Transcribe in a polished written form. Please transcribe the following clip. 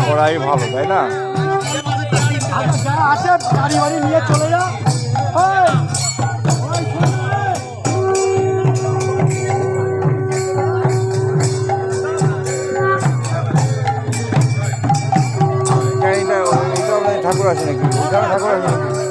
করাই ভালো, তাই না? যারা আছে গাড়ি বাড়ি নিয়ে চলে যা। ঠাকুর আছে নাকি? ঠাকুর আছে নাকি?